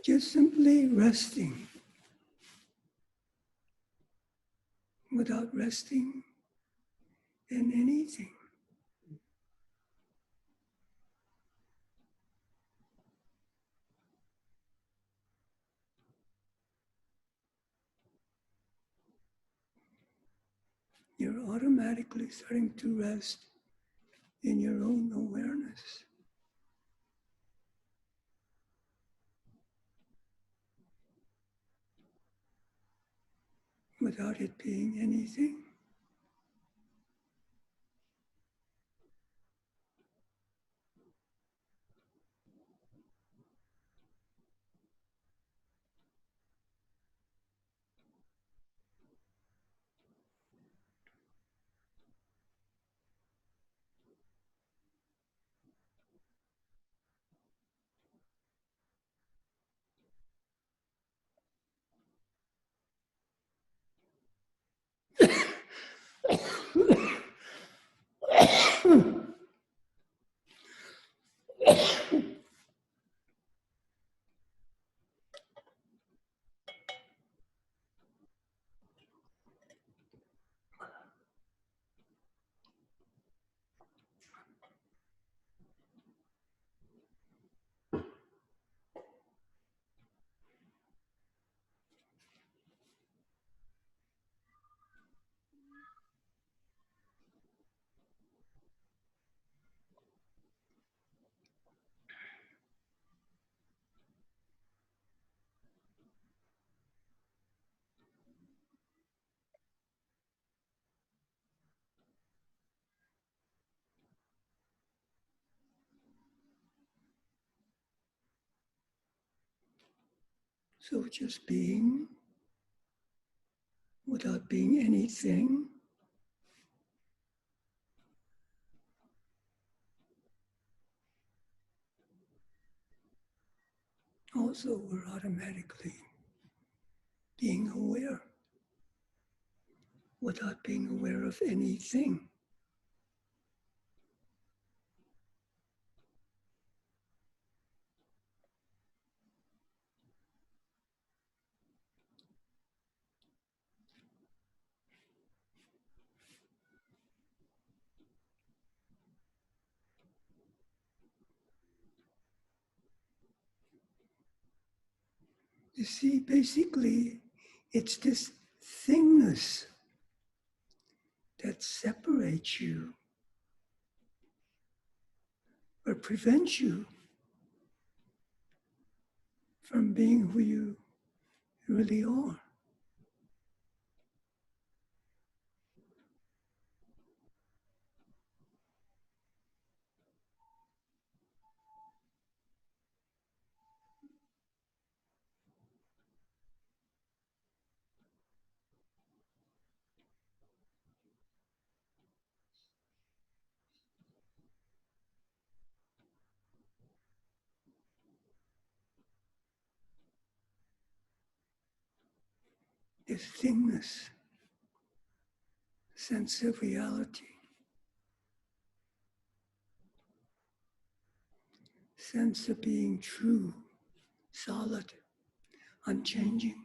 just simply resting without resting in anything. You're automatically starting to rest in your own awareness. Without it being anything. So just being without being anything. Also, we're automatically being aware without being aware of anything. You see, basically, it's this thingness that separates you or prevents you from being who you really are. This thingness, sense of reality, sense of being true, solid, unchanging,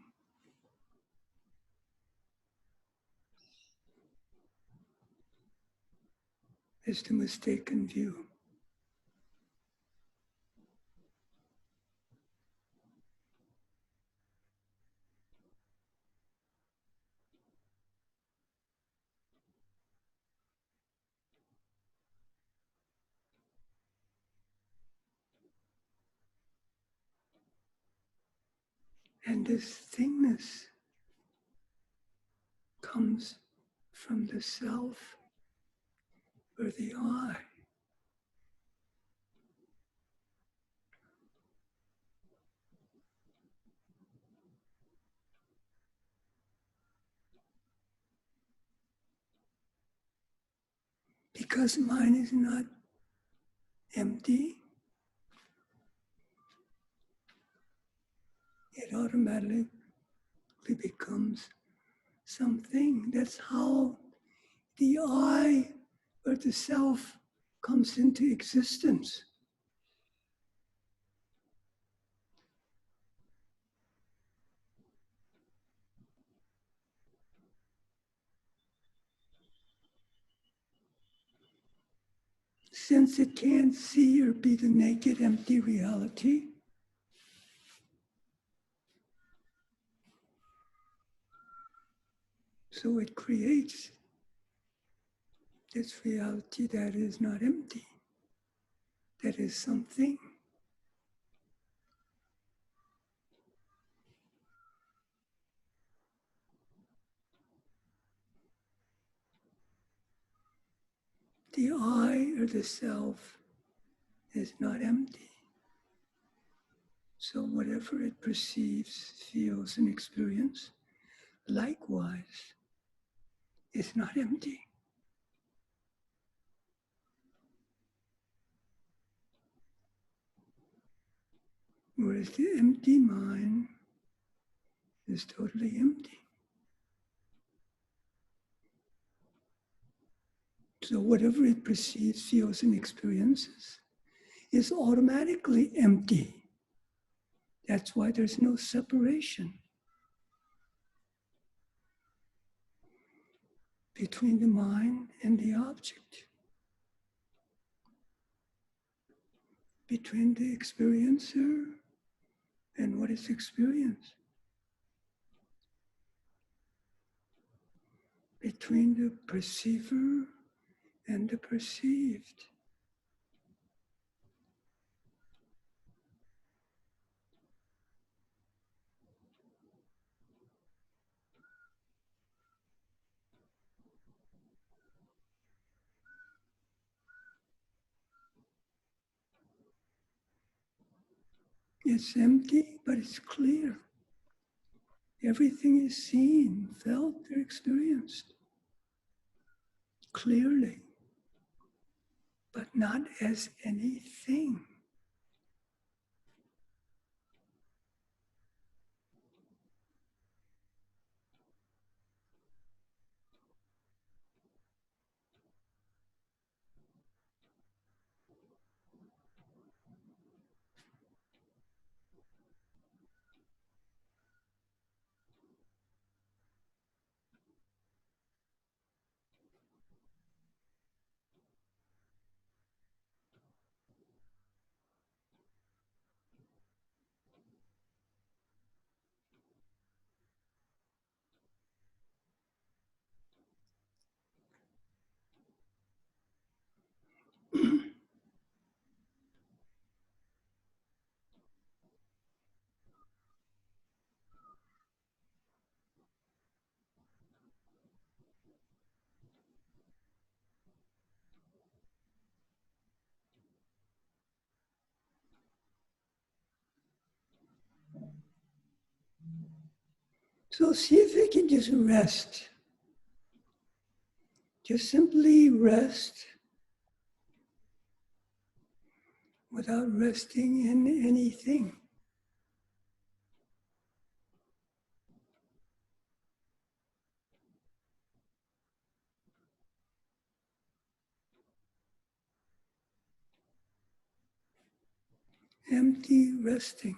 is the mistaken view. And this thingness comes from the self or the I. Because mind is not empty, it automatically becomes something. That's how the I or the self comes into existence. since it can't see or be the naked, empty reality, so it creates this reality that is not empty, that is something. The I or the self is not empty. So whatever it perceives, feels, and experiences, likewise, is not empty. Whereas the empty mind is totally empty. So whatever it perceives, feels, and experiences is automatically empty. That's why there's no separation between the mind and the object, between the experiencer and what is experienced, between the perceiver and the perceived. It's empty, but it's clear. Everything is seen, felt, or experienced clearly, but not as anything. So see if you can just rest. Just simply rest without resting in anything. Empty resting.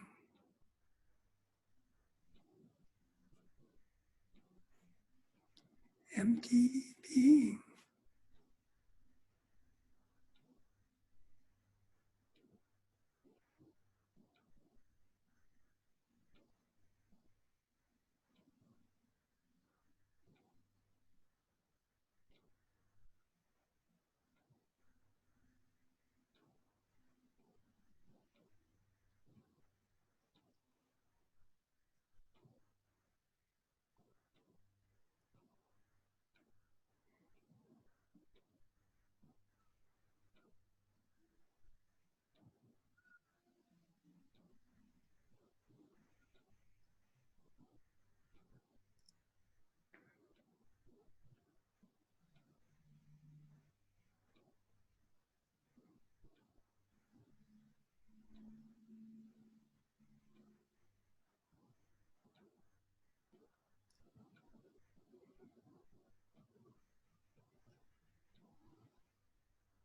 Empty being.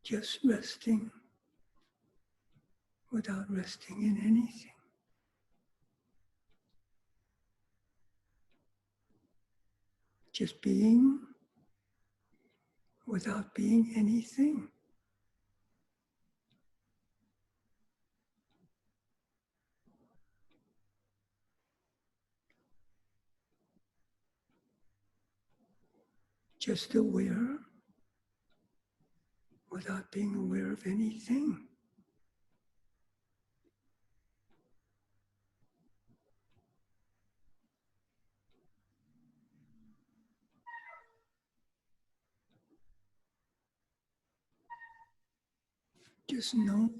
Just resting without resting in anything. Just being without being anything. just aware without being aware of anything. Just know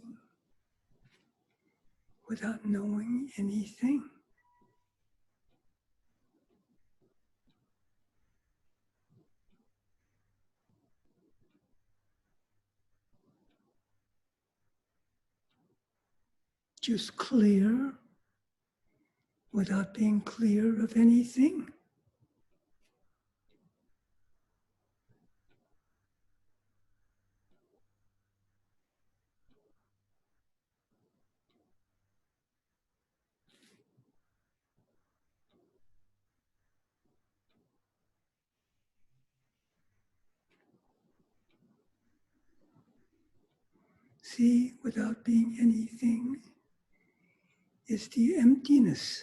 without knowing anything. Just clear without being clear of anything. See, without being anything is the emptiness.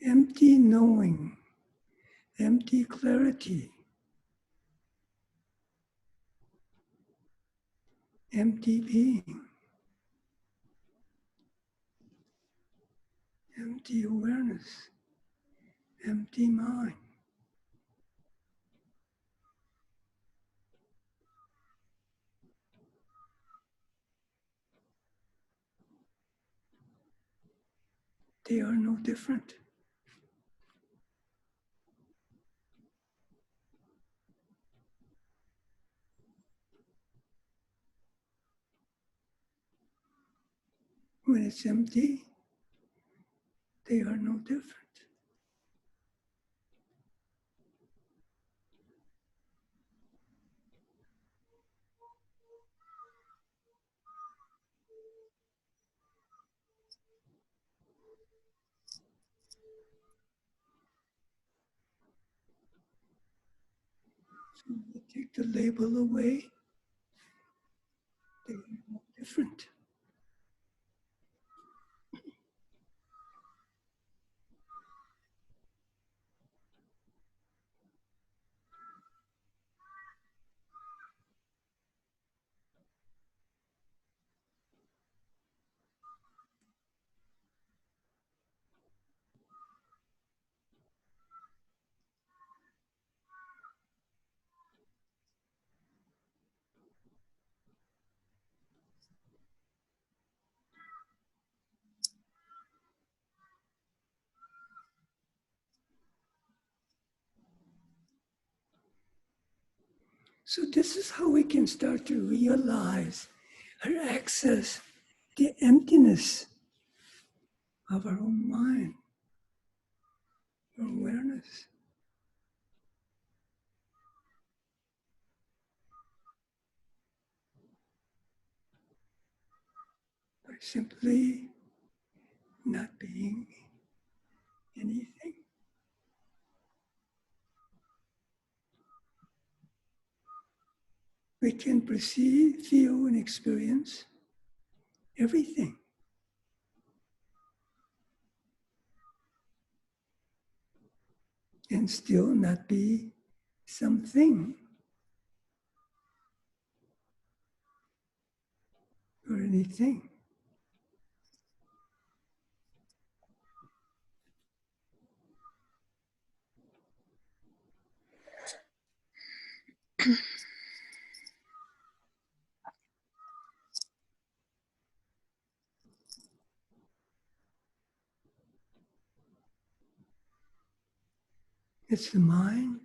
Empty knowing, empty clarity, empty being, empty awareness, empty mind. They are no different. When it's empty, they are no different. So you take the label away, they are no different. So this is how we can start to realize or access the emptiness of our own mind, our awareness. By simply not being anything. We can perceive, feel, and experience everything. And still not be something or anything. It's the mind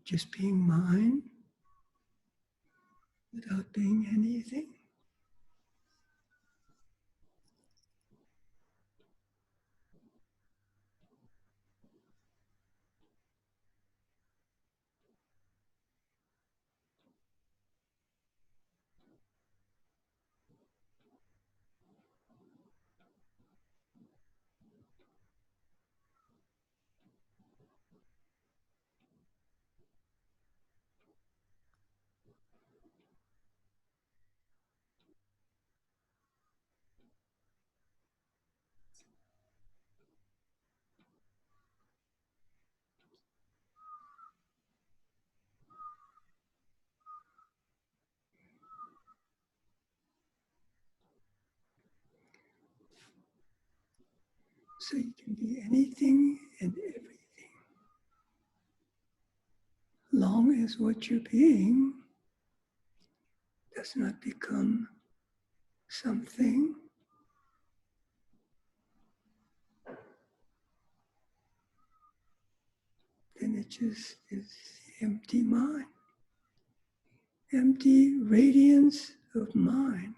just being mind without being anything. So you can be anything and everything. Long as what you're being does not become something then it just is empty mind, empty radiance of mind.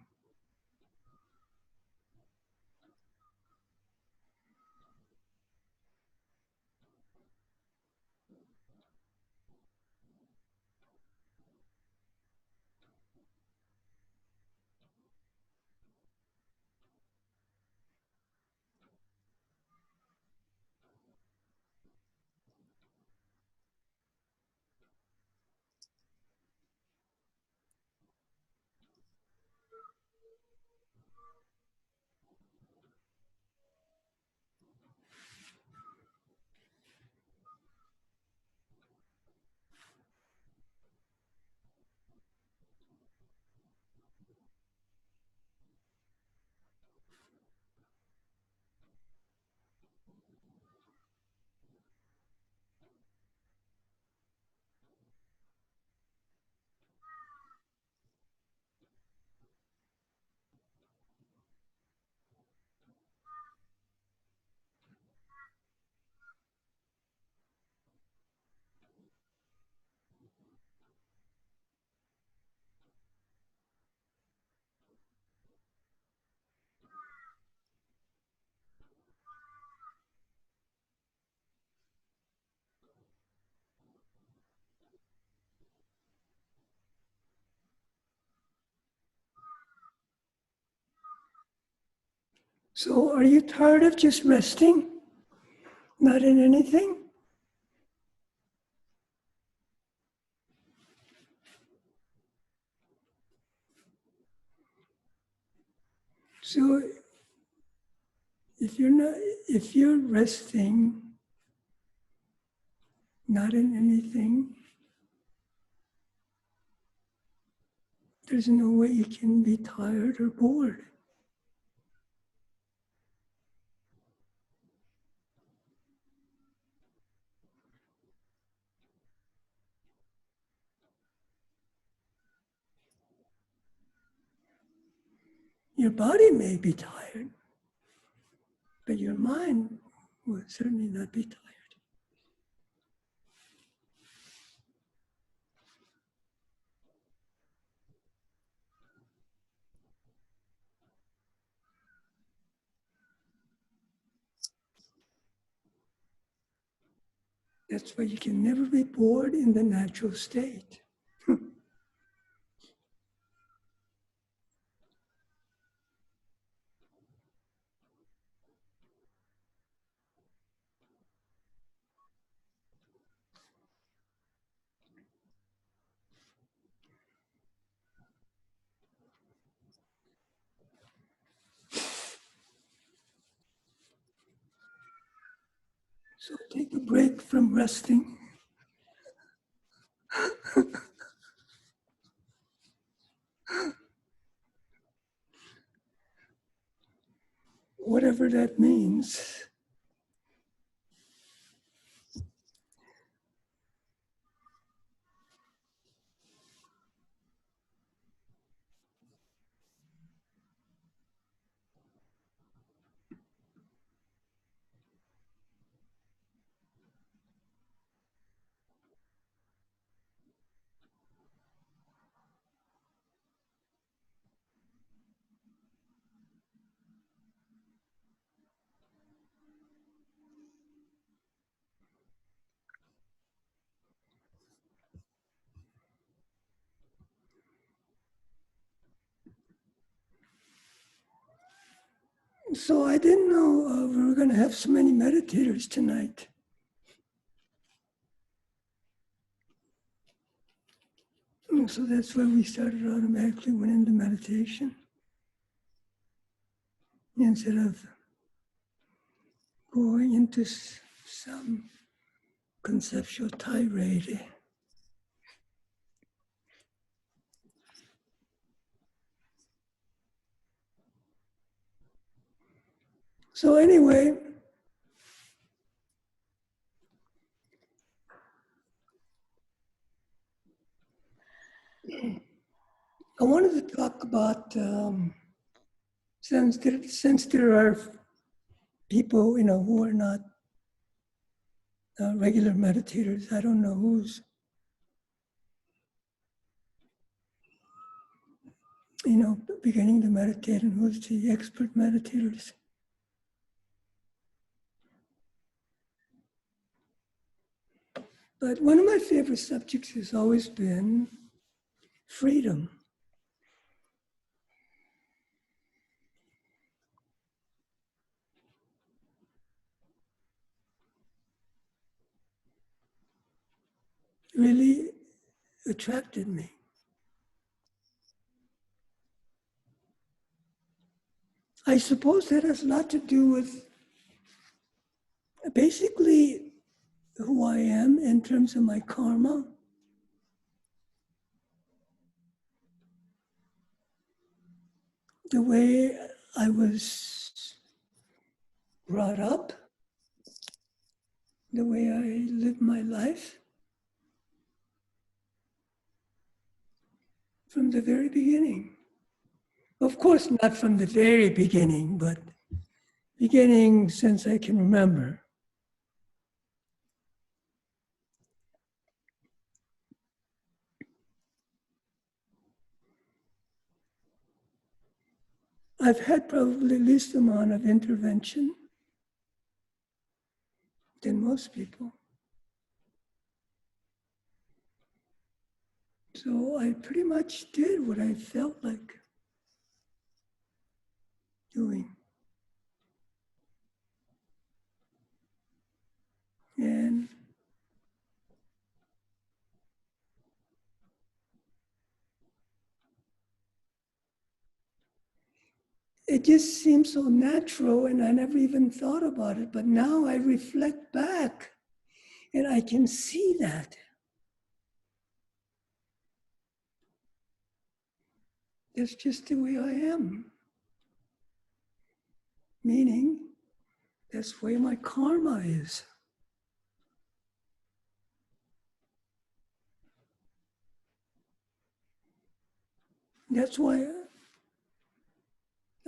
So are you tired of just resting, not in anything? So if you're resting, not in anything, there's no way you can be tired or bored. Your body may be tired, but your mind will certainly not be tired. That's why you can never be bored in the natural state. So take a break from resting. Whatever that means. So I didn't know we were going to have so many meditators tonight. And so that's why we started automatically went into meditation instead of going into some conceptual tirade. So anyway, wanted to talk about since there are people, who are not regular meditators. I don't know who's, beginning to meditate and who's the expert meditators. But one of my favorite subjects has always been freedom. Really attracted me. I suppose that has a lot to do with basically who I am in terms of my karma. The way I was brought up, the way I live my life from the very beginning. Of course, not from the very beginning, but beginning since I can remember. I've had probably least amount of intervention than most people. So I pretty much did what I felt like doing. And it just seems so natural, and I never even thought about it. But now I reflect back and I can see that. That's just the way I am. Meaning, that's where my karma is. That's why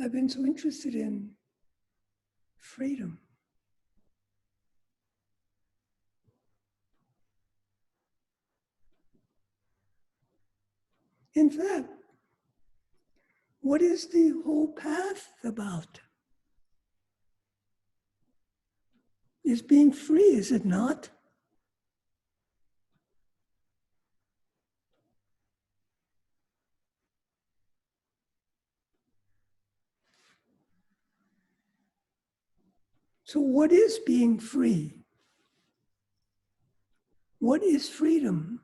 I've been so interested in freedom. In fact, what is the whole path about? Is being free, is it not? So, what is being free? What is freedom?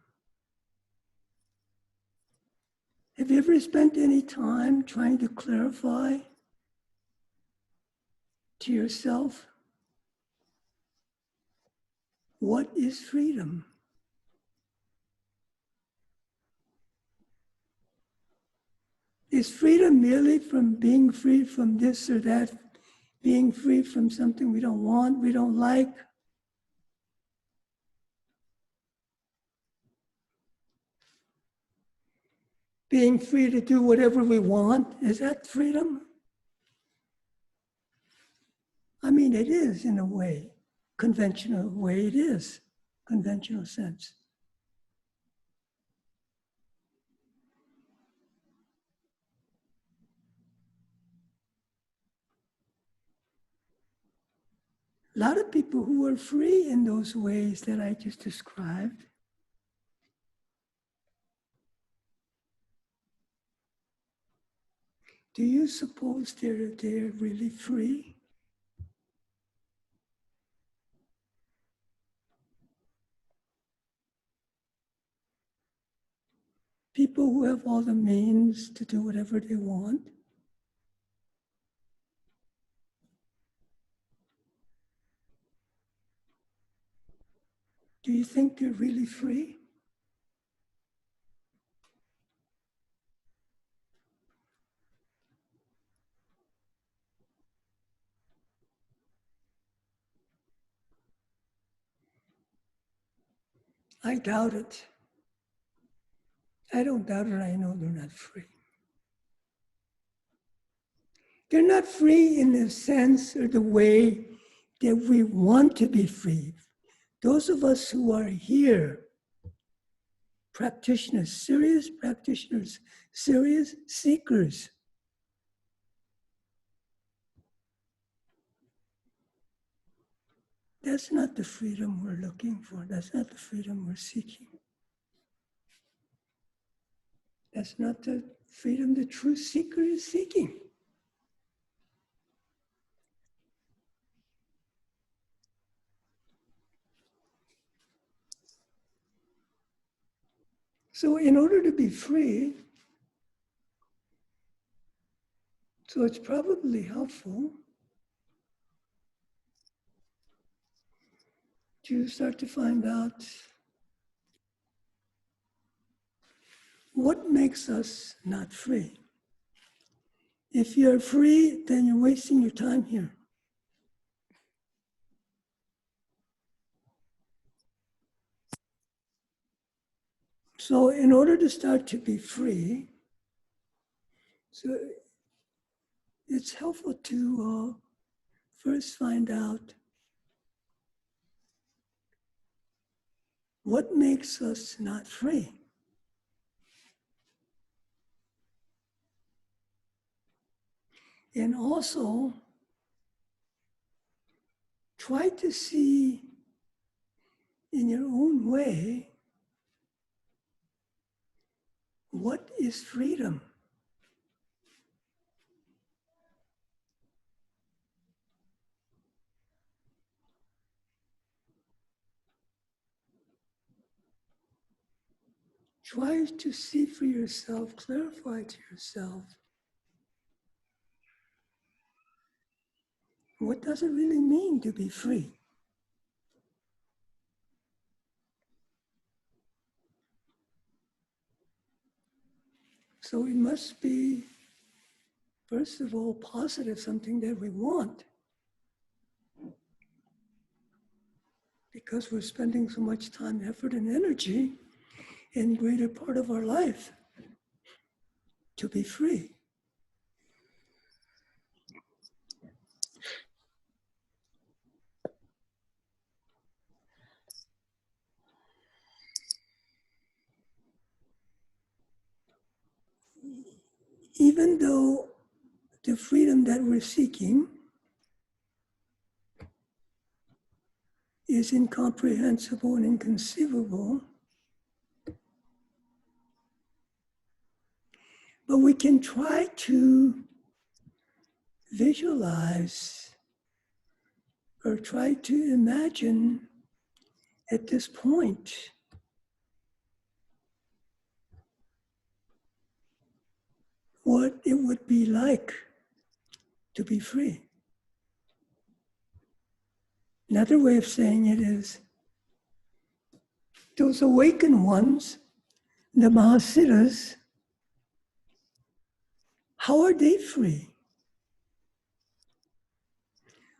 Have you ever spent any time trying to clarify to yourself what is freedom? Is freedom merely from being free from this or that, being free from something we don't want, we don't like? Being free to do whatever we want, is that freedom? I mean, it is in a way, conventional way, it is, conventional sense. A lot of people who are free in those ways that I just described do you suppose they're really free? People who have all the means to do whatever they want? Do you think they're really free? I doubt it. I don't doubt it, I know they're not free. They're not free in the sense or the way that we want to be free. Those of us who are here, practitioners, serious seekers, that's not the freedom we're looking for. That's not the freedom we're seeking. That's not the freedom the true seeker is seeking. So in order to be free, so it's probably helpful to start to find out what makes us not free. If you're free, then you're wasting your time here. So in order to start to be free, so it's helpful to first find out what makes us not free. And also try to see in your own way what is freedom. Try to see for yourself, clarify to yourself, what does it really mean to be free? So it must be, first of all, positive, something that we want. Because we're spending so much time, effort, and energy in greater part of our life to be free. Even though the freedom that we're seeking is incomprehensible and inconceivable, but we can try to visualize or try to imagine at this point what it would be like to be free. Another way of saying it is, those awakened ones, the Mahasiddhas, how are they free?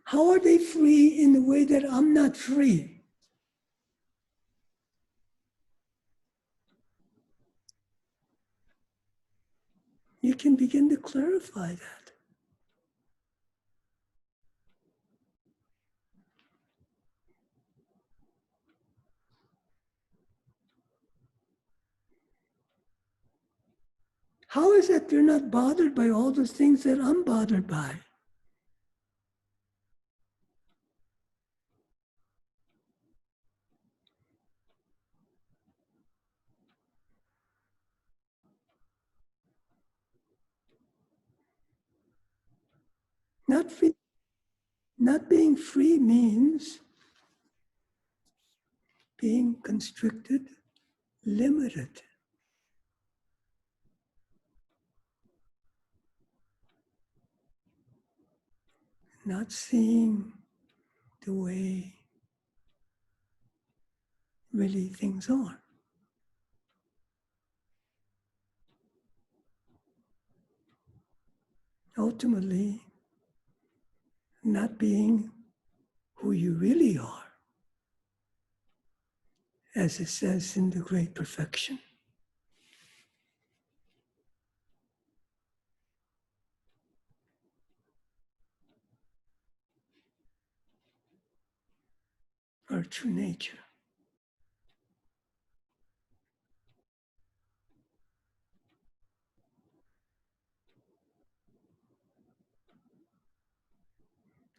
How are they free in the way that I'm not free? You can begin to clarify that. How is it they're not bothered by all those things that I'm bothered by? Not free, not being free means being constricted, limited. Not seeing the way really things are. Ultimately, not being who you really are, as it says in the Great Perfection. our true nature.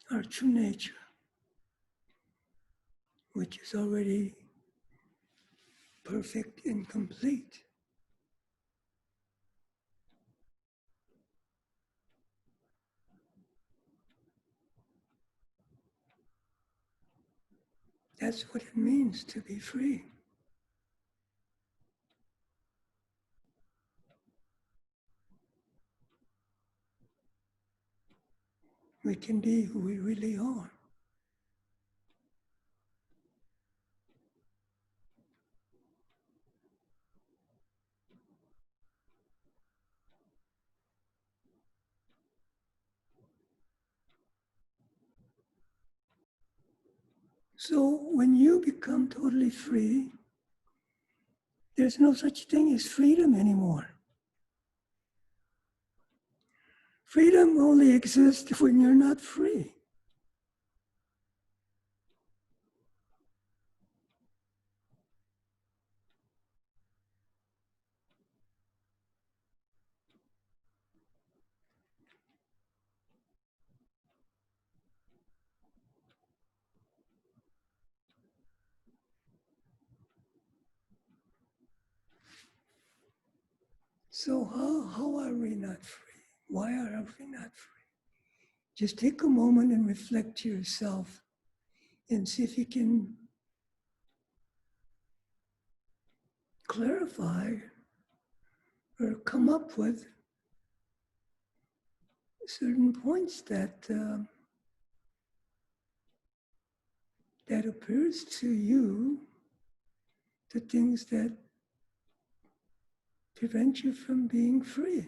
Our true nature, which is already perfect and complete. That's what it means to be free. We can be who we really are. So when you become totally free, there's no such thing as freedom anymore. Freedom only exists when you're not free. So how are we not free? Why are we not free? Just take a moment and reflect to yourself and see if you can clarify or come up with certain points that that appears to you the things that prevent you from being free.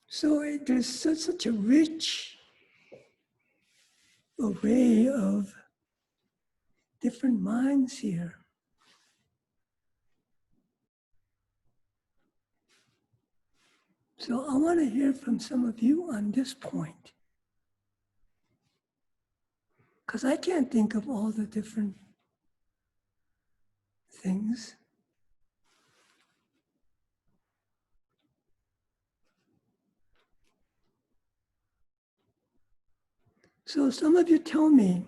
So there's such a rich array of different minds here. So I want to hear from some of you on this point, because I can't think of all the different things. So some of you tell me,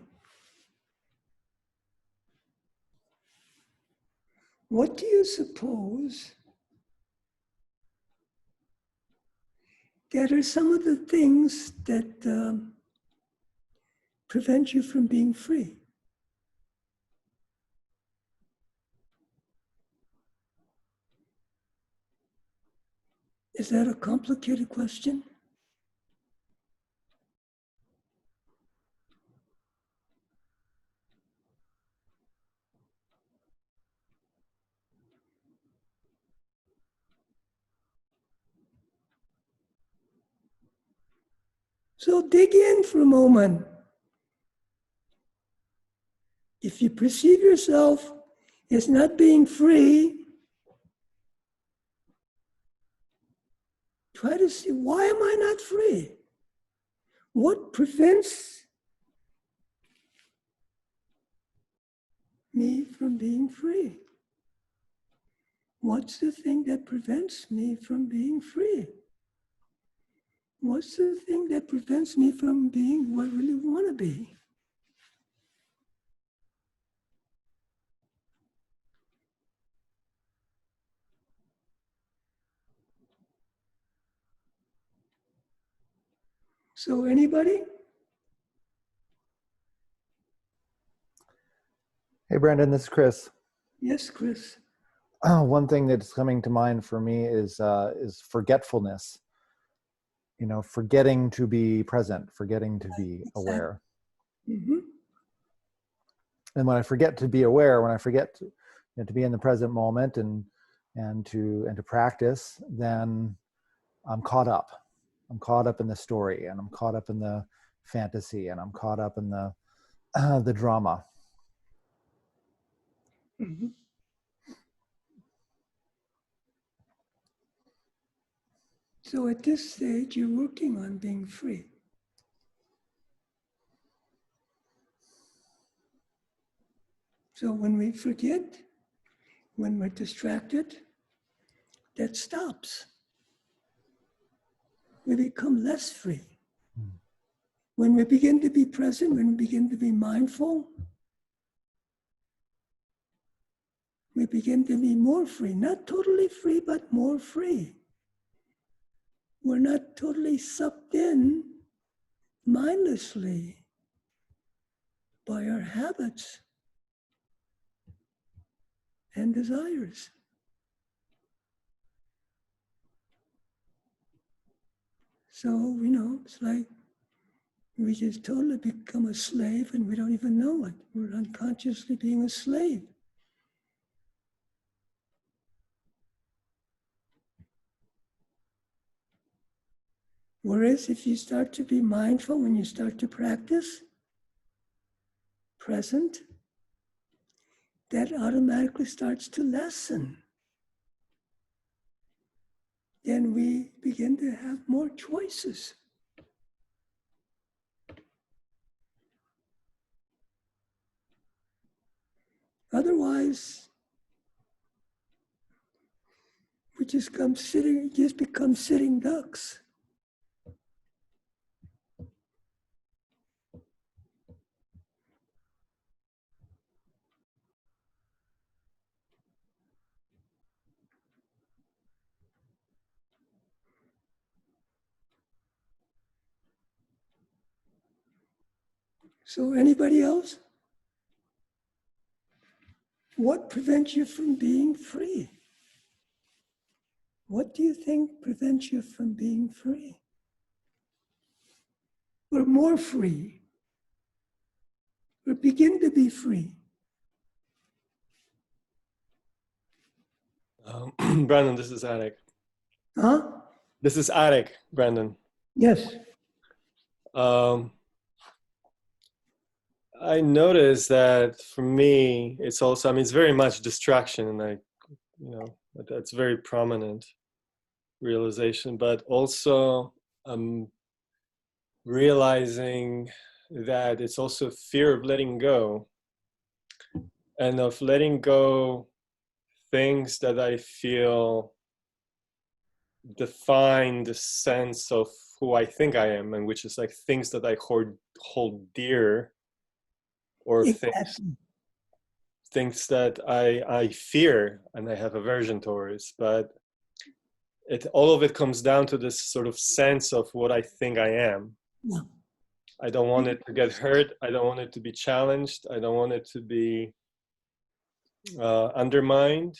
what do you suppose that are some of the things that prevent you from being free? Is that a complicated question? So dig in for a moment. If you perceive yourself as not being free, try to see, why am I not free? What prevents me from being free? What's the thing that prevents me from being free? What's the thing that prevents me from being who I really want to be? So anybody? Hey, Brandon, this is Chris. Yes, Chris. One thing that's coming to mind for me is forgetfulness. You know, forgetting to be present, forgetting to be aware. Mm-hmm. And when I forget to be aware, when I forget to, to be in the present moment and to practice, then I'm caught up. I'm caught up in the story, and I'm caught up in the fantasy and I'm caught up in the drama. Mhm. So at this stage, you're working on being free. So when we forget, when we're distracted, that stops. We become less free. When we begin to be present, when we begin to be mindful, we begin to be more free. Not totally free, but more free. We're not totally sucked in mindlessly by our habits and desires. So, it's like we just totally become a slave and we don't even know it. We're unconsciously being a slave. Whereas if you start to be mindful, when you start to practice present, that automatically starts to lessen. Then we begin to have more choices. Otherwise, we just become sitting ducks. So anybody else? What prevents you from being free? What do you think prevents you from being free? Or more free? Or begin to be free? Brandon, this is Arik. Huh? This is Arik, Brandon. Yes. I noticed that for me, it's also, it's very much distraction, and that's very prominent realization, but also realizing that it's also fear of letting go, and of letting go things that I feel define the sense of who I think I am, and which is like things that I hold dear, or Exactly. things that I fear and I have aversion towards. But all of it comes down to this sort of sense of what I think I am. Yeah. I don't want it to get hurt. I don't want it to be challenged. I don't want it to be undermined.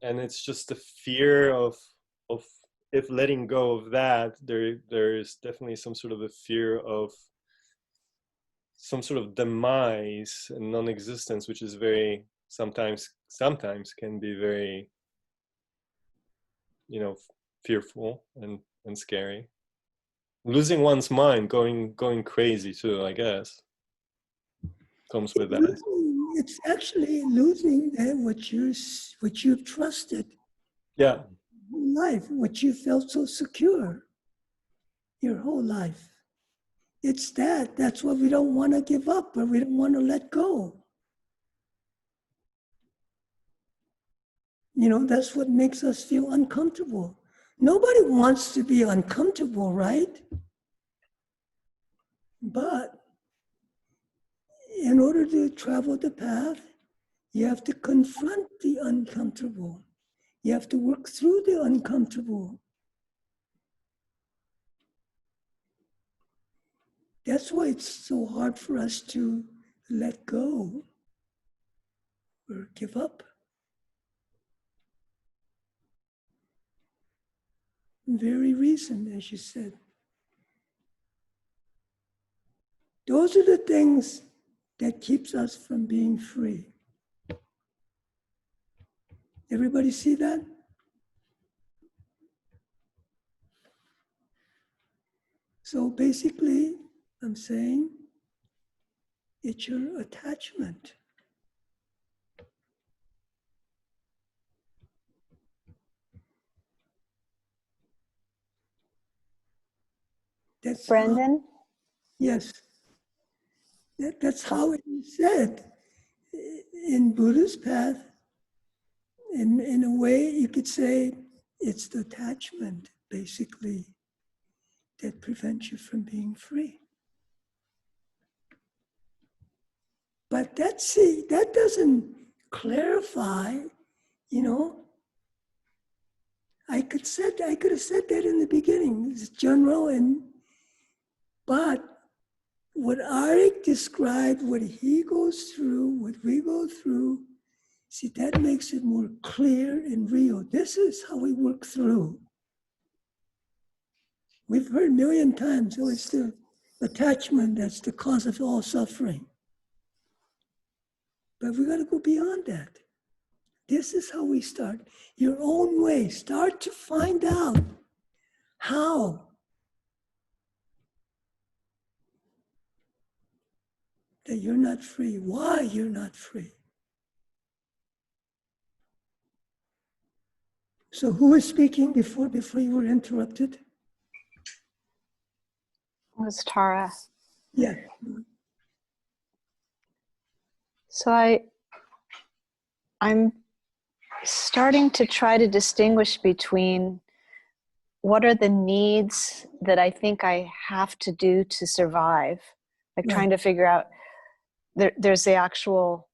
And it's just the fear of if letting go of that, there is definitely some sort of a fear of some sort of demise and non-existence, which is very sometimes can be very fearful and scary. Losing one's mind, going crazy too, I guess, comes with that. It's actually losing what you've trusted. Yeah. Life, what you felt so secure your whole life. It's that's what we don't want to give up, or we don't want to let go. That's what makes us feel uncomfortable. Nobody wants to be uncomfortable, right? But in order to travel the path, you have to confront the uncomfortable. You have to work through the uncomfortable. That's why it's so hard for us to let go or give up. Very reason, as you said. Those are the things that keeps us from being free. Everybody see that? So basically, I'm saying it's your attachment. That's how, Brendan? yes, that's how it is said in Buddha's path. In a way, you could say it's the attachment, basically, that prevents you from being free. But that doesn't clarify, you know. I could have said that in the beginning. It's general, but what Arik described, what he goes through, what we go through, see, that makes it more clear and real. This is how we work through. We've heard a million times, oh, it's the attachment that's the cause of all suffering. But we got to go beyond that. This is how we start. Your own way. Start to find out how that you're not free, why you're not free. So who was speaking before you were interrupted? It was Tara. Yeah. So I'm starting to try to distinguish between what are the needs that I think I have to do to survive, like Right. trying to figure out there's the actual,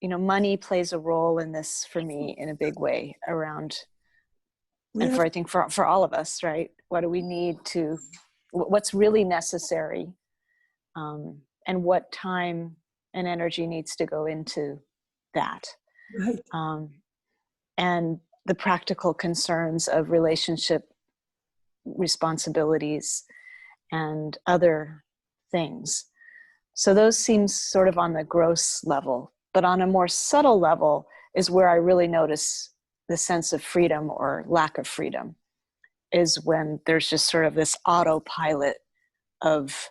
money plays a role in this for me in a big way around, and for I think for all of us, right? What do we need to, what's really necessary, and what time and energy needs to go into that. Right. And the practical concerns of relationship responsibilities and other things. So those seem sort of on the gross level, but on a more subtle level is where I really notice the sense of freedom or lack of freedom, is when there's just sort of this autopilot of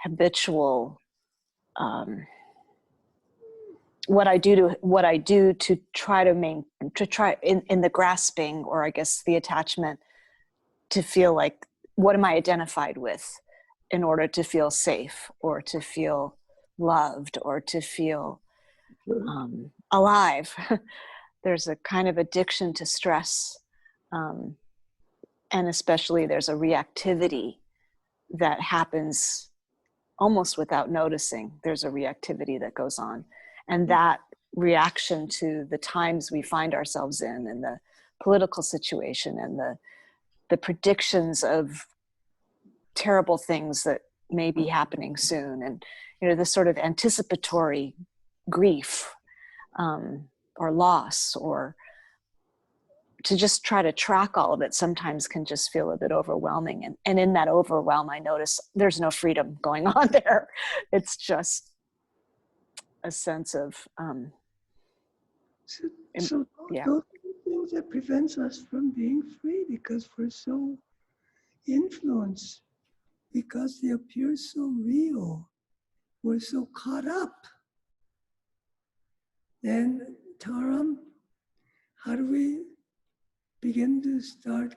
habitual what I do to try in the grasping, or I guess the attachment, to feel like, what am I identified with in order to feel safe or to feel loved or to feel alive. There's a kind of addiction to stress, and especially there's a reactivity that happens almost without noticing. There's a reactivity that goes on, and that reaction to the times we find ourselves in, and the political situation, and the predictions of terrible things that may be happening soon, and this sort of anticipatory grief, or loss, or to just try to track all of it sometimes can just feel a bit overwhelming. And in that overwhelm, I notice there's no freedom going on there. It's just a sense of So yeah. those are the things that prevents us from being free, because we're so influenced, because they appear so real. We're so caught up. And Taram, how do we begin to start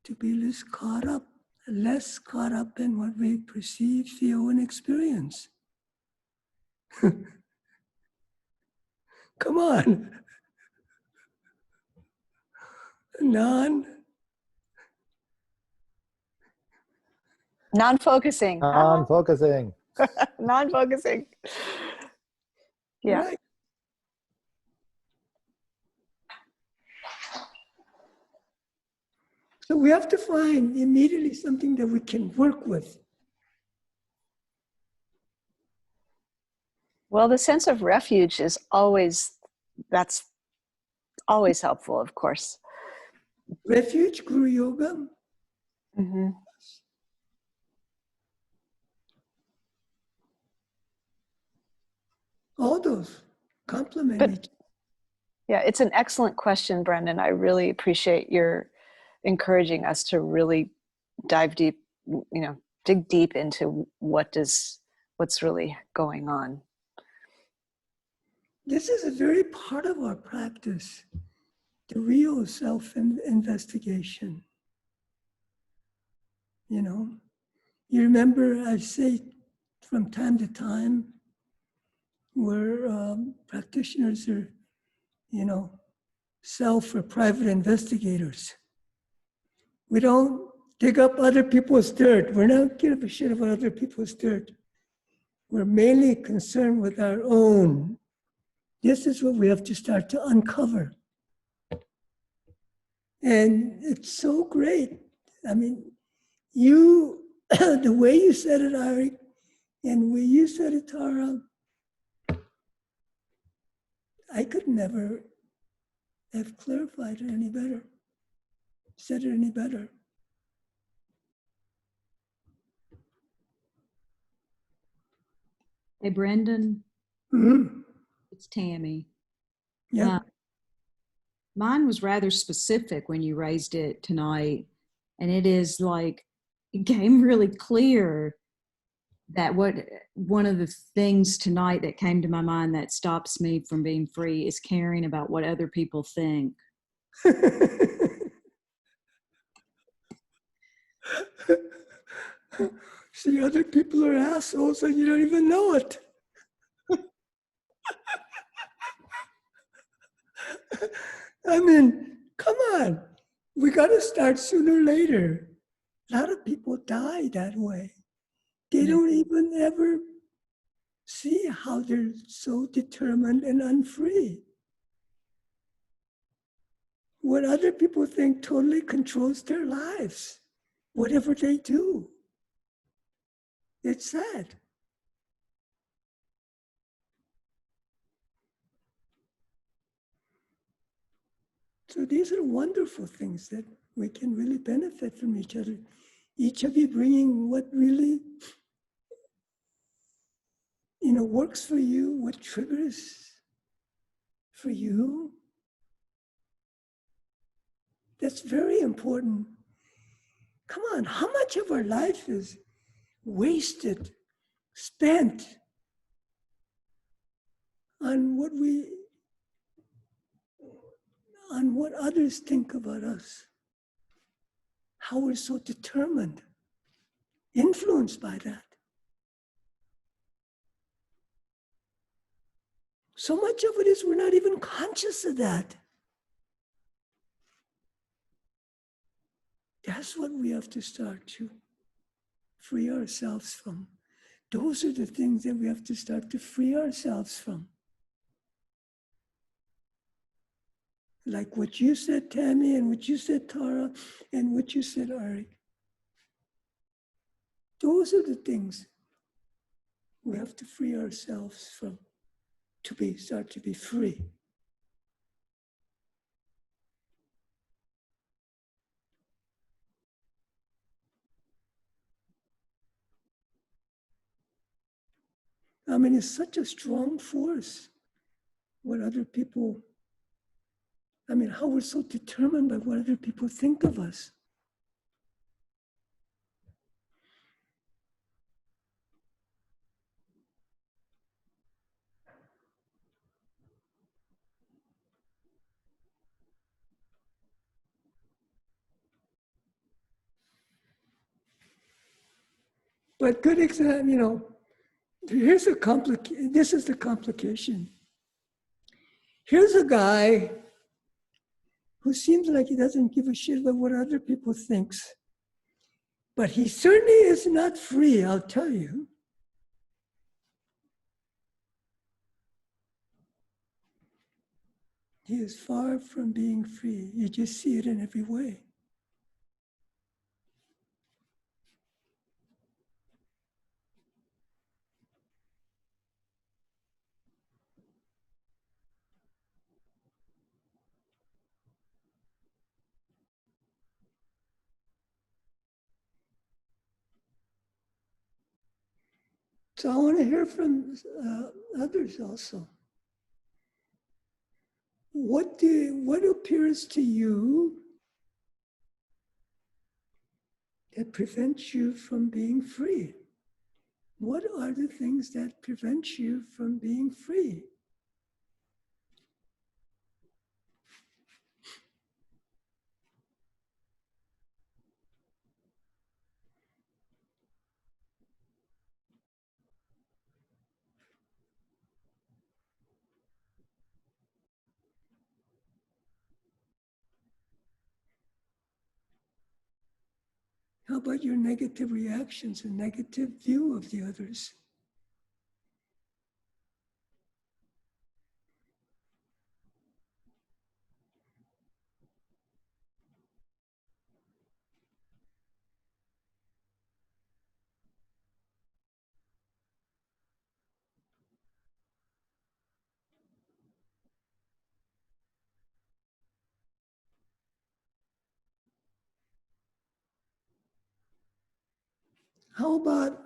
to be less caught up in what we perceive, feel, and experience? Come on. Non-focusing. Non-focusing. Non-focusing. Yeah. Right. So we have to find immediately something that we can work with. Well, the sense of refuge is that's always helpful, of course. Refuge, Guru Yoga. Mm-hmm. All those complement each other. Yeah, it's an excellent question, Brendan. I really appreciate your encouraging us to really dive deep dig deep into what's really going on. This is a very part of our practice, the real self-investigation. You remember I say from time to time where practitioners are, self or private investigators. We don't dig up other people's dirt. We're not giving a shit about other people's dirt. We're mainly concerned with our own. This is what we have to start to uncover. And it's so great. I mean, the way you said it, Ari, and the way you said it, Tara, I could never have clarified it any better, said it any better. Hey, Brendan, Mm-hmm. it's Tammy. Yeah. Mine was rather specific when you raised it tonight. And it is like, it became really clear that one of the things tonight that came to my mind that stops me from being free is caring about what other people think. See, other people are assholes and you don't even know it. I mean, come on. We got to start sooner or later. A lot of people die that way. They don't even ever see how they're so determined and unfree. What other people think totally controls their lives, whatever they do. It's sad. So these are wonderful things that we can really benefit from each other. Each of you bringing what really, works for you, what triggers for you. That's very important. Come on, how much of our life is wasted, spent on what others think about us? How we're so determined, influenced by that. So much of it is we're not even conscious of that. That's what we have to start to free ourselves from. Those are the things that we have to start to free ourselves from. Like what you said, Tammy, and what you said, Tara, and what you said, Ari. Those are the things we have to free ourselves from start to be free. I mean, it's such a strong force what other people, how we're so determined by what other people think of us. But good example, this is the complication. Here's a guy who seems like he doesn't give a shit about what other people thinks. But he certainly is not free, I'll tell you. He is far from being free. You just see it in every way. So I want to hear from others also. What appears to you that prevent you from being free? What are the things that prevent you from being free? How about your negative reactions and negative view of the others? How about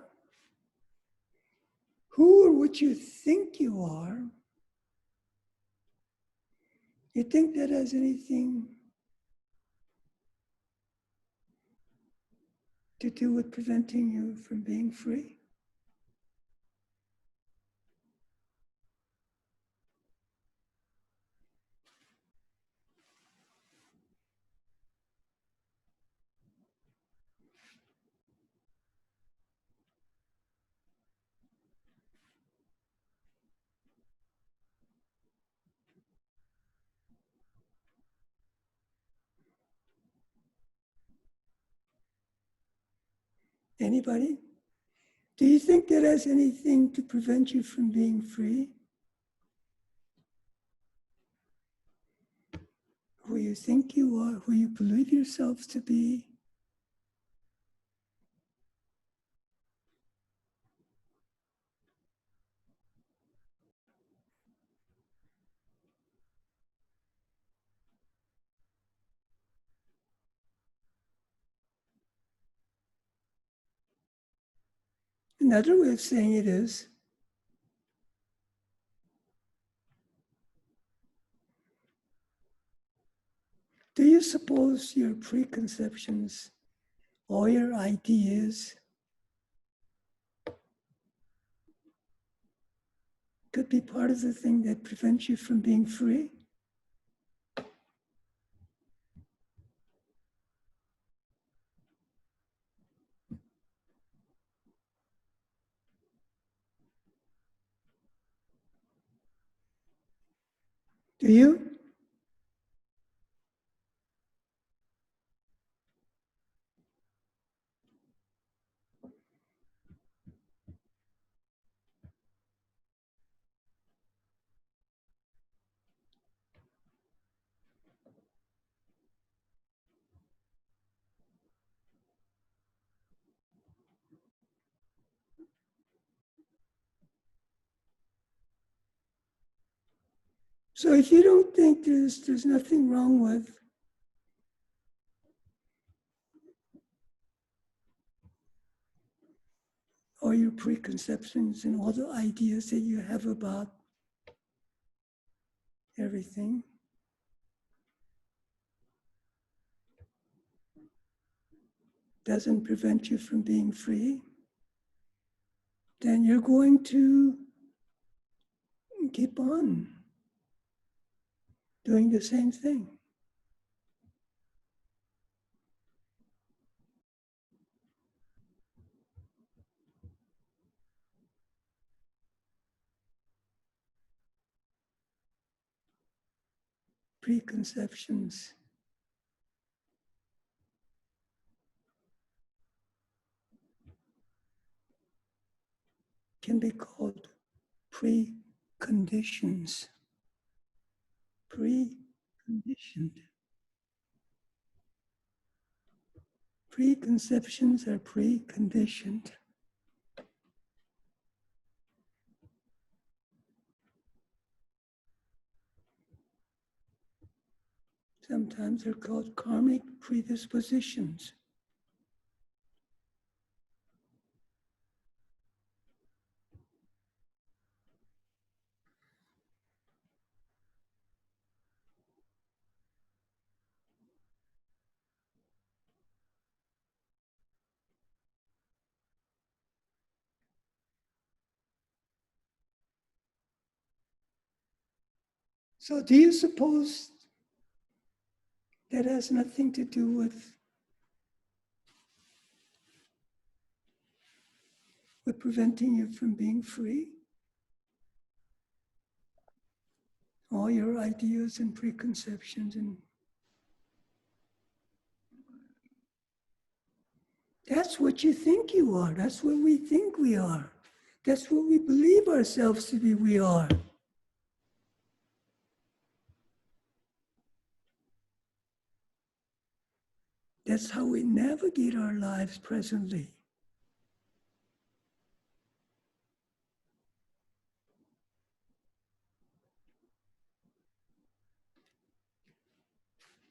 who or what you think you are? You think that has anything to do with preventing you from being free? Anybody? Do you think that has anything to prevent you from being free? Who you think you are, who you believe yourselves to be? Another way of saying it is, do you suppose your preconceptions, all your ideas, could be part of the thing that prevents you from being free? Do you? So if you don't think there's nothing wrong with all your preconceptions and all the ideas that you have about everything, doesn't prevent you from being free, then you're going to keep on doing the same thing. Preconceptions can be called preconditions. Preconditioned. Preconceptions are preconditioned. Sometimes they're called karmic predispositions. So do you suppose that has nothing to do with preventing you from being free? All your ideas and preconceptions, and that's what you think you are. That's what we think we are. That's what we believe ourselves to be we are. That's how we navigate our lives presently.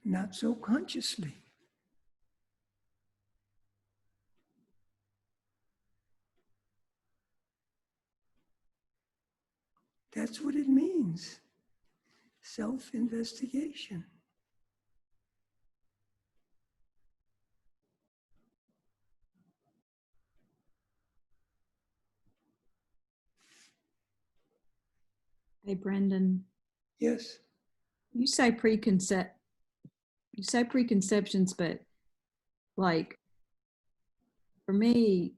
Not so consciously. That's what it means. Self-investigation. Hey, Brendan, Yes. you say preconceptions, but like for me,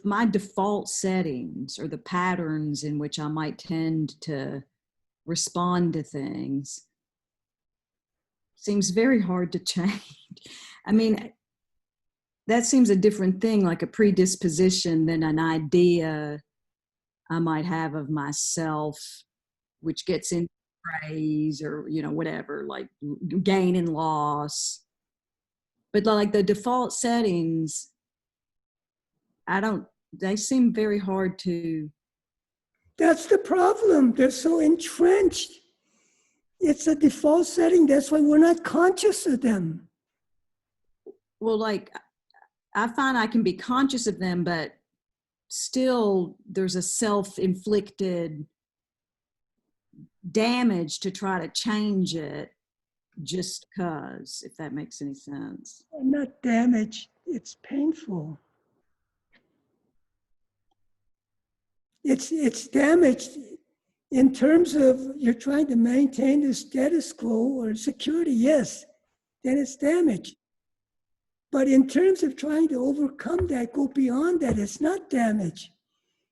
my default settings or the patterns in which I might tend to respond to things seems very hard to change. I mean, that seems a different thing, like a predisposition than an idea I might have of myself, which gets into praise or, whatever, like gain and loss. But like the default settings, they seem very hard to. That's the problem. They're so entrenched. It's a default setting. That's why we're not conscious of them. Well, like I find I can be conscious of them, but still there's a self-inflicted damage to try to change it just because, if that makes any sense. I'm not damaged. It's painful. It's damaged in terms of you're trying to maintain the status quo or security, yes, then it's damaged. But in terms of trying to overcome that, go beyond that, it's not damage.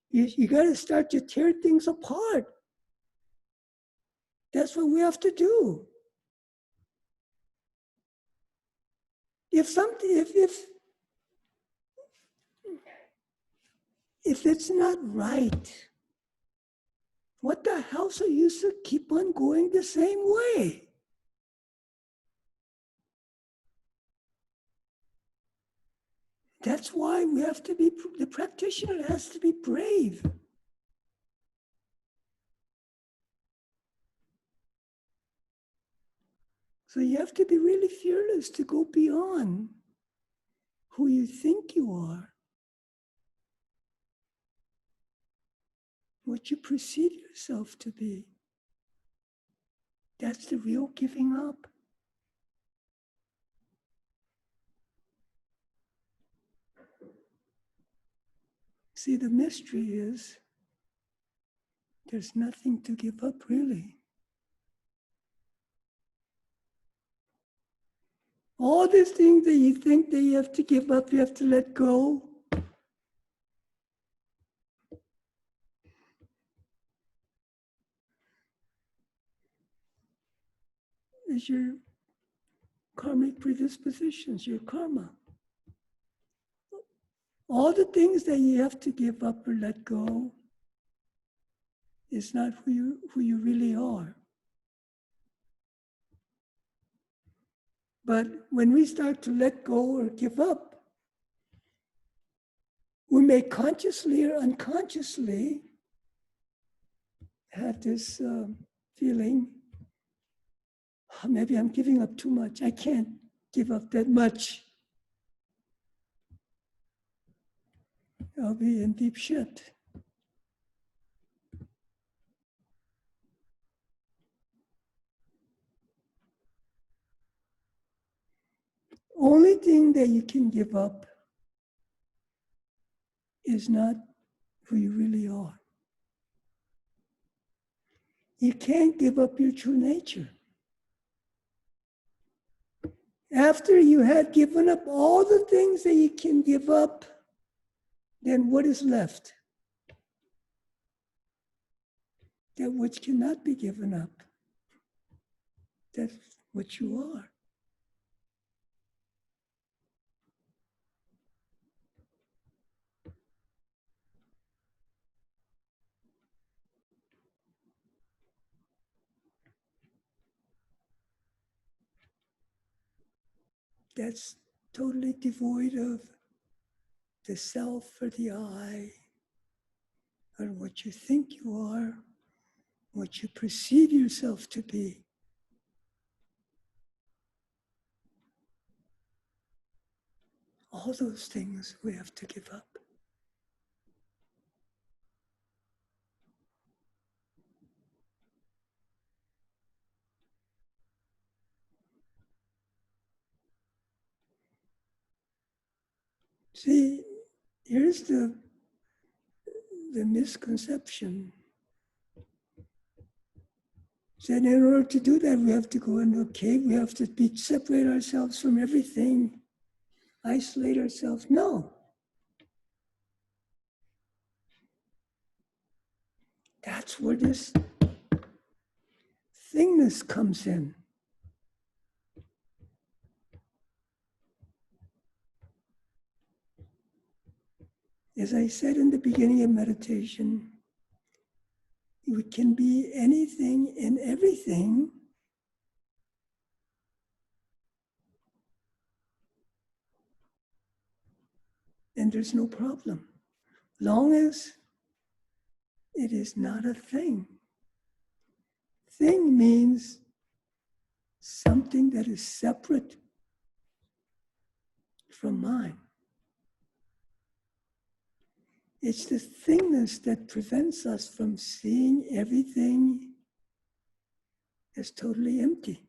You got to start to tear things apart. That's what we have to do. If it's not right, what the hell's the use of keep on going the same way? That's why we have to be, the practitioner has to be brave. So you have to be really fearless to go beyond who you think you are, what you perceive yourself to be. That's the real giving up. See, the mystery is there's nothing to give up, really. All these things that you think that you have to give up, you have to let go. Is your karmic predispositions, your karma. All the things that you have to give up or let go is not who you really are. But when we start to let go or give up, we may consciously or unconsciously have this feeling, oh, maybe I'm giving up too much. I can't give up that much. I'll be in deep shit. Only thing that you can give up is not who you really are. You can't give up your true nature. After you had given up all the things that you can give up, then what is left? That which cannot be given up. That's what you are. That's totally devoid of the self or the I, or what you think you are, what you perceive yourself to be. All those things we have to give up. See, here's the misconception. That in order to do that, we have to go into a cave, we have to separate ourselves from everything, isolate ourselves. No. That's where this thingness comes in. As I said in the beginning of meditation, we can be anything and everything, and there's no problem, long as it is not a thing. Thing means something that is separate from mine. It's the thingness that prevents us from seeing everything as totally empty,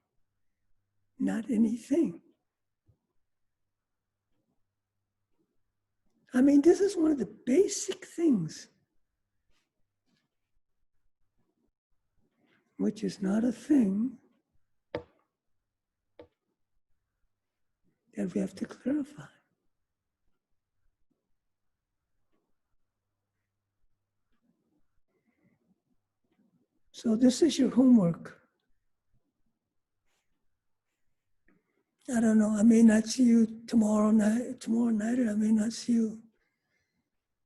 not anything. I mean, this is one of the basic things, which is not a thing, that we have to clarify. So this is your homework. I don't know, I may not see you tomorrow night, or I may not see you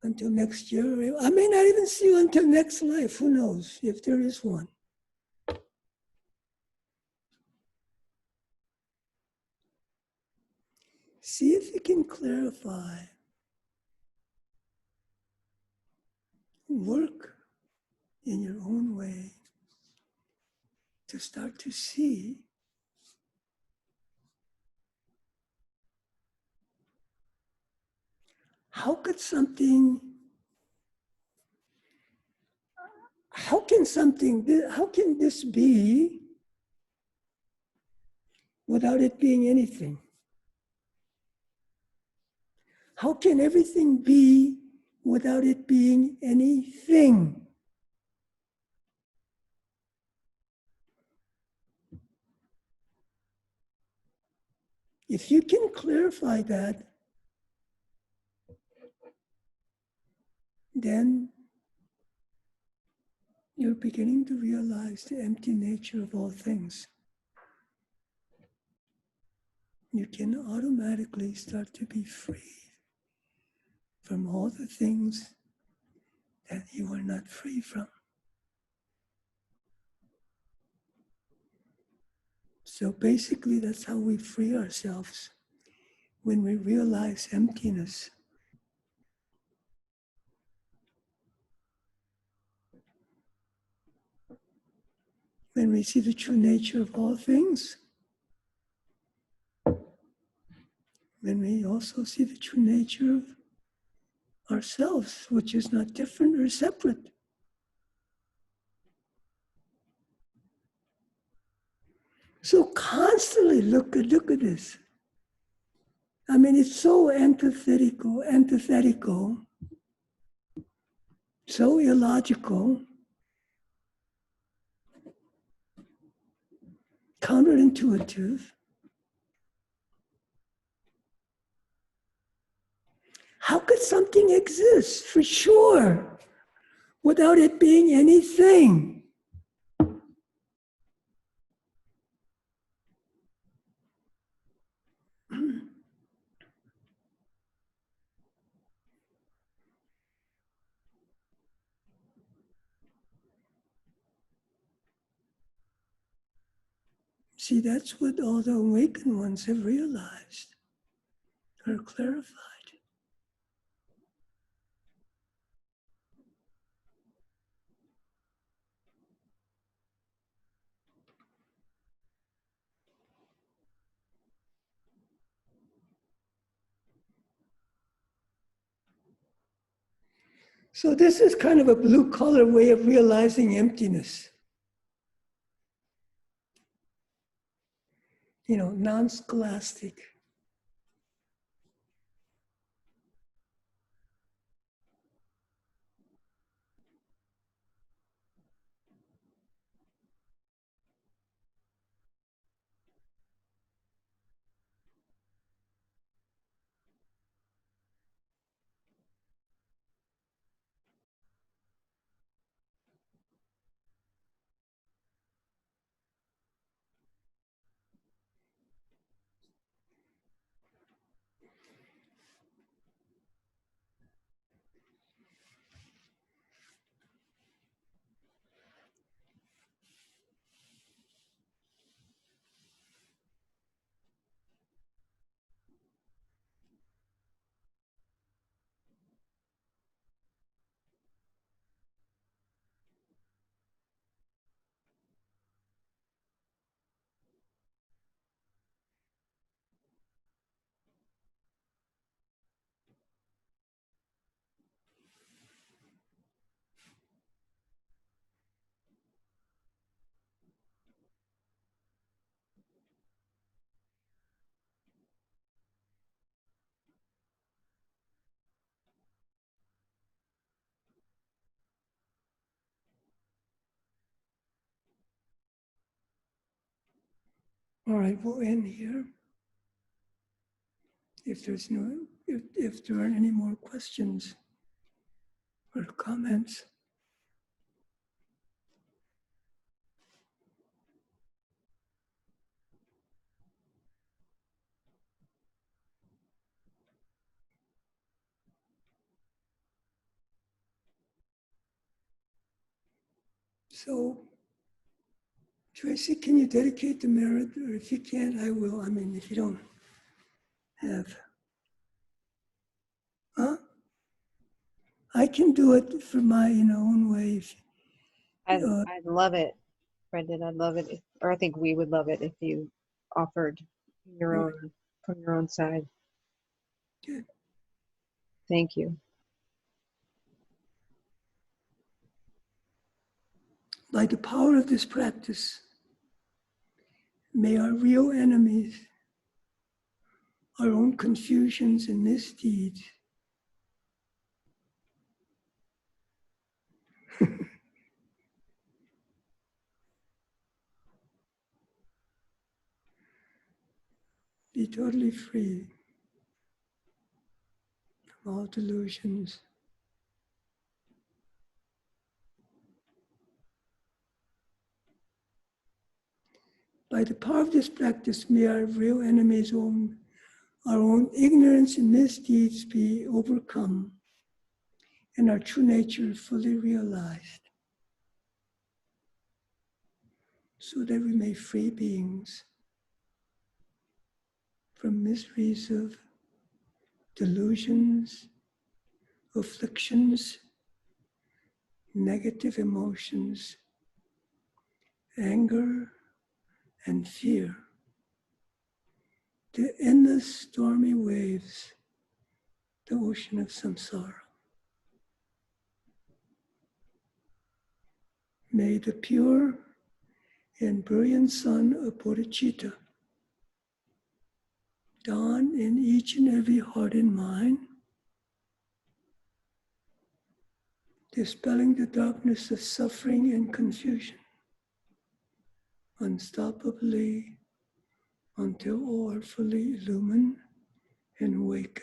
until next year. I may not even see you until next life, who knows, if there is one. See if you can clarify. Work in your own way to start to see how can this be without it being anything? How can everything be without it being anything? If you can clarify that, then you're beginning to realize the empty nature of all things. You can automatically start to be free from all the things that you are not free from. So basically, that's how we free ourselves, when we realize emptiness. When we see the true nature of all things, when we also see the true nature of ourselves, which is not different or separate. So constantly look at this. I mean, it's so antithetical, so illogical, counterintuitive. How could something exist for sure without it being anything? See, that's what all the awakened ones have realized or clarified. So this is kind of a blue-collar way of realizing emptiness. You know, non-scholastic. All right, we'll end here. If there aren't any more questions or comments. So, Tracy, can you dedicate the merit? Or if you can't, I will. I mean, if you don't have. Huh? I can do it for my own way. I'd love it, Brendan. I'd love it, or I think we would love it if you offered your own from your own side. Good. Thank you. By the power of this practice, may our real enemies, our own confusions and misdeeds, be totally free from all delusions. By the power of this practice, may our real enemies, our own ignorance and misdeeds be overcome and our true nature fully realized, so that we may free beings from miseries of delusions, afflictions, negative emotions, anger, and fear, the endless stormy waves, the ocean of samsara. May the pure and brilliant sun of bodhicitta dawn in each and every heart and mind, dispelling the darkness of suffering and confusion. unstoppably until all are fully illumined and awaken.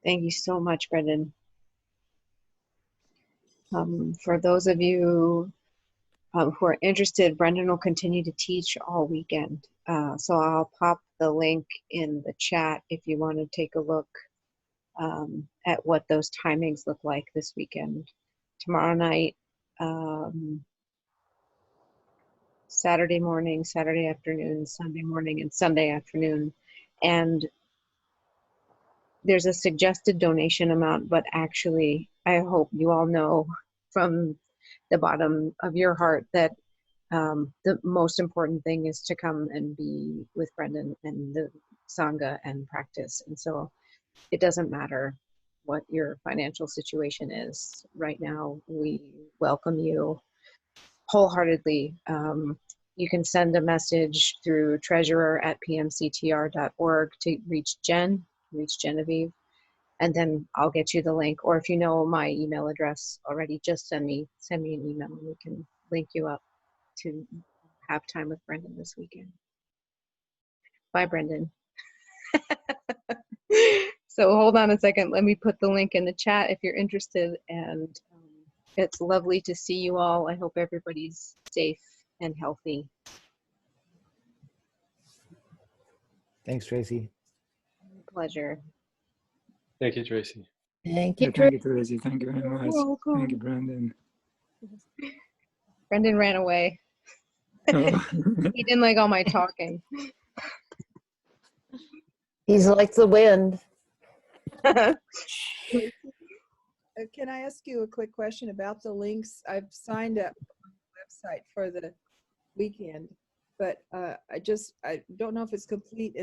Thank you so much, Brendan. For those of you who are interested, Brendan will continue to teach all weekend. So I'll pop the link in the chat if you want to take a look at what those timings look like this weekend. Tomorrow night, Saturday morning, Saturday afternoon, Sunday morning, and Sunday afternoon. And there's a suggested donation amount, but actually, I hope you all know from the bottom of your heart that the most important thing is to come and be with Brendan and the Sangha and practice. And so it doesn't matter what your financial situation is right now. We welcome you wholeheartedly. You can send a message through treasurer@pmctr.org to reach Genevieve, and then I'll get you the link. Or if you know my email address already, just send me an email and we can link you up to have time with Brendan this weekend. Bye, Brendan. So hold on a second. Let me put the link in the chat if you're interested. And it's lovely to see you all. I hope everybody's safe and healthy. Thanks, Tracy. Pleasure. Thank you, Tracy. Thank you, Thank you, Tracy. Thank you very much. You're welcome. Thank you, Brandon. Brendan ran away. Oh. He didn't like all my talking. He's like the wind. Can I ask you a quick question about the links? I've signed up on the website for the weekend, but I don't know if it's complete.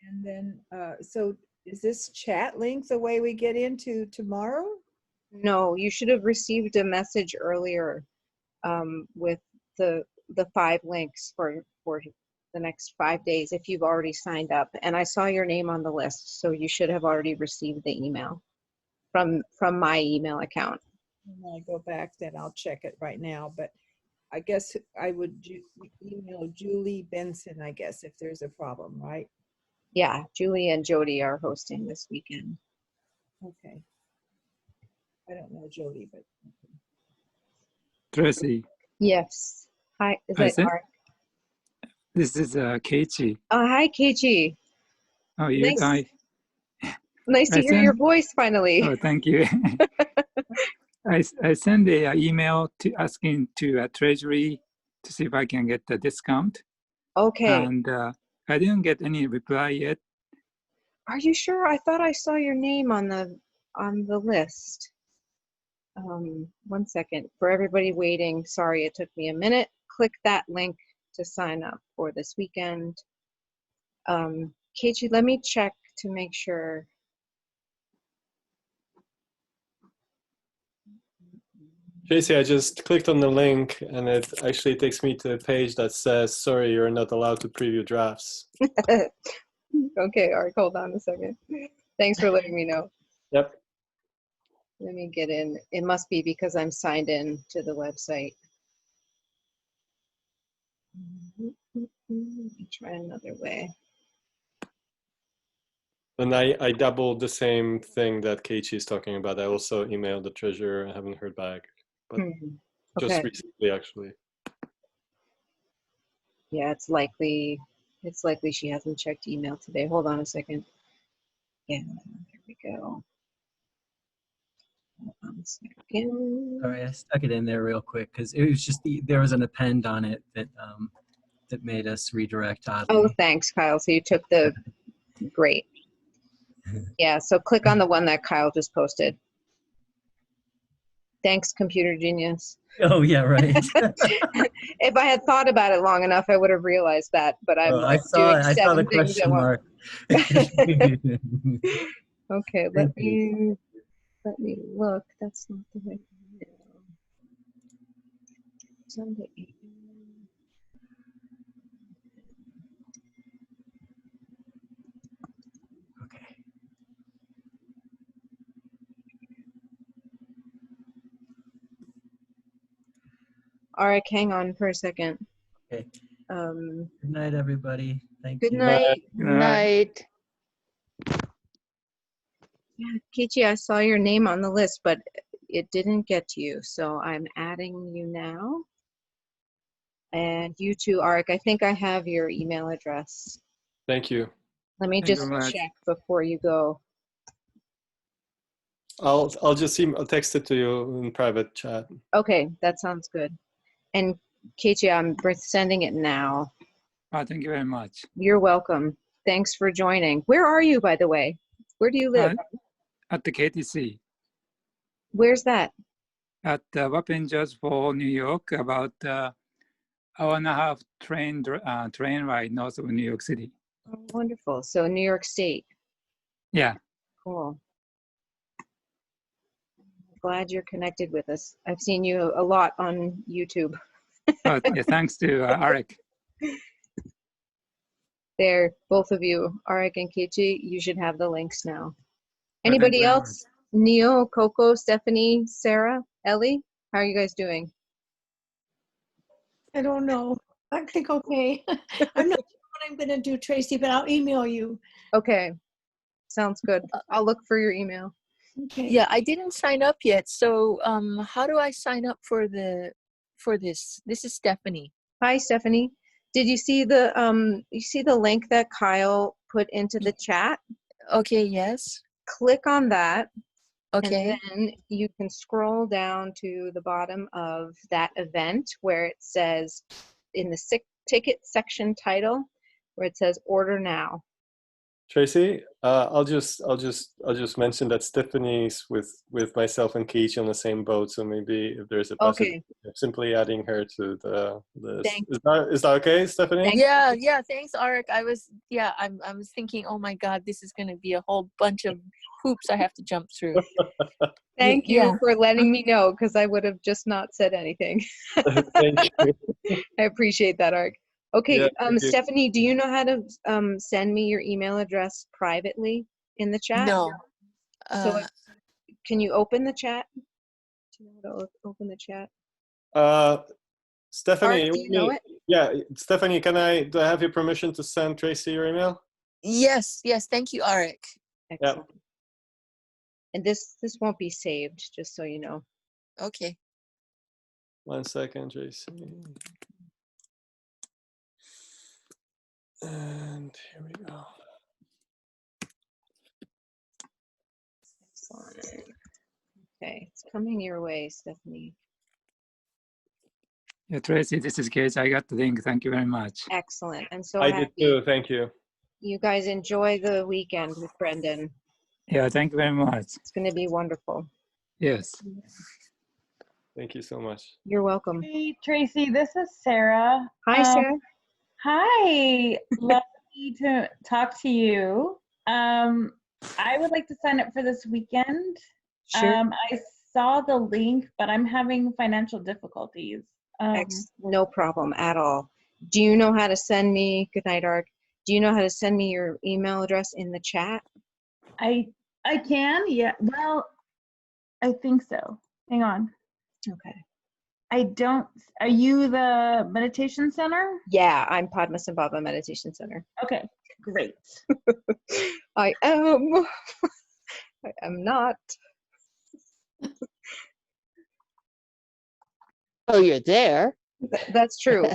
And then, so is this chat link the way we get into tomorrow? No, you should have received a message earlier with the 5 links for the next 5 days if you've already signed up. And I saw your name on the list, so you should have already received the email from my email account. When I go back, then I'll check it right now. But I guess I would email Julie Benson, I guess, if there's a problem, right? Yeah, Julie and Jody are hosting this weekend. Okay. I don't know Jody, but okay. Tracy, Yes. Hi, is I that said- Mark? this is Keiichi. Oh, hi, Keiichi. Oh, you, Nice. Nice to I hear your sent- voice finally. Oh, thank you. I sent an email to asking to Treasury to see if I can get the discount. Okay. And I didn't get any reply yet. Are you sure? I thought I saw your name on the list. 1 second. For everybody waiting, sorry it took me a minute. Click that link to sign up for this weekend. Keiichi, let me check to make sure. Tracy, I just clicked on the link and it actually takes me to a page that says, sorry, you're not allowed to preview drafts. Okay, all right, hold on a second. Thanks for letting me know. Yep. Let me get in. It must be because I'm signed in to the website. Let me try another way. And I doubled the same thing that Keiichi is talking about. I also emailed the treasurer. I haven't heard back, but just Okay. recently, actually. Yeah, it's likely she hasn't checked email today. Hold on a second. Yeah, there we go. Hold on a second. Sorry, I stuck it in there real quick because it was just there was an append on it that that made us redirect oddly. Oh, thanks, Kyle. So you took the great. Yeah, so click on the one that Kyle just posted. Thanks, computer genius. Oh yeah, right. If I had thought about it long enough, I would have realized that. But I'm Oh, like I doing saw the 7 things at question once. mark. Okay, let me look. That's not the way. Sunday. Okay. Arik, hang on for a second. Okay. Um, Good night, everybody. Thank good you. night. Night. Yeah, Kichi, I saw your name on the list, but it didn't get to you, so I'm adding you now. And you too, Arik. I think I have your email address. Thank you. Let me Thank you just very much. check before you go. I'll just I'll text it to you in private chat. Okay, that sounds good. And Kichi, I'm sending it now. Oh, thank you very much. You're welcome. Thanks for joining. Where are you, by the way? Where do you live? At the KTC, Where's that? at Wappingers Falls, New York, about hour and a half train ride north of New York City. Oh, wonderful. So New York State. Yeah. Cool. Glad you're connected with us. I've seen you a lot on YouTube. Oh, yeah, thanks to Arik. There, both of you, Arik and Kichi, you should have the links now. Thank you Anybody very else? Neo, Coco, Stephanie, Sarah, Ellie, how are you guys doing? I don't know. I think okay. I'm not sure what I'm going to do, Tracy, but I'll email you. Okay, sounds good. I'll look for your email. Okay. Yeah, I didn't sign up yet. So how do I sign up for this? This is Stephanie. Hi, Stephanie. Did you see the link that Kyle put into the chat? Okay, yes. Click on that. Okay. And then you can scroll down to the bottom of that event where it says in the ticket section title where it says order now. Tracy, I'll just mention that Stephanie's with myself and Keach on the same boat, so maybe if there's a possibility of simply adding her to the list. Is that okay, Stephanie? Yeah, thanks, Arik. I was thinking, oh my God, this is gonna be a whole bunch of hoops I have to jump through. Thank you for letting me know, because I would have just not said anything. Thank you. I appreciate that, Arik. Okay, Yeah, Stephanie, do you know how to send me your email address privately in the chat? No. So can you open the chat? Do you know how to open the chat? Stephanie, Arik, do you know it? Yeah, Stephanie, do I have your permission to send Tracy your email? Yes, thank you, Arik. Excellent. Yep. And this won't be saved, just so you know. Okay. 1 second, Tracy. And here we go. Excellent. Okay, it's coming your way, Stephanie. Yeah, Tracy, this is Case. I got the link. Thank you very much. Excellent. I'm so I happy. did too. Thank you. You guys enjoy the weekend with Brendan. Yeah, thank you very much. It's going to be wonderful. Yes. Thank you so much. You're welcome. Hey, Tracy, this is Sarah. Hi, Sarah. Hi. Lovely to talk to you. I would like to sign up for this weekend. Sure. I saw the link, but I'm having financial difficulties. No problem at all. Do you know how to send me, good night, Arik. Do you know how to send me your email address in the chat? I can, yeah. Well, I think so. Hang on. Okay. I don't, are you the meditation center? Yeah, I'm Padmasambhava Meditation Center. Okay, great. I am. I am not. Oh, you're there. That's true.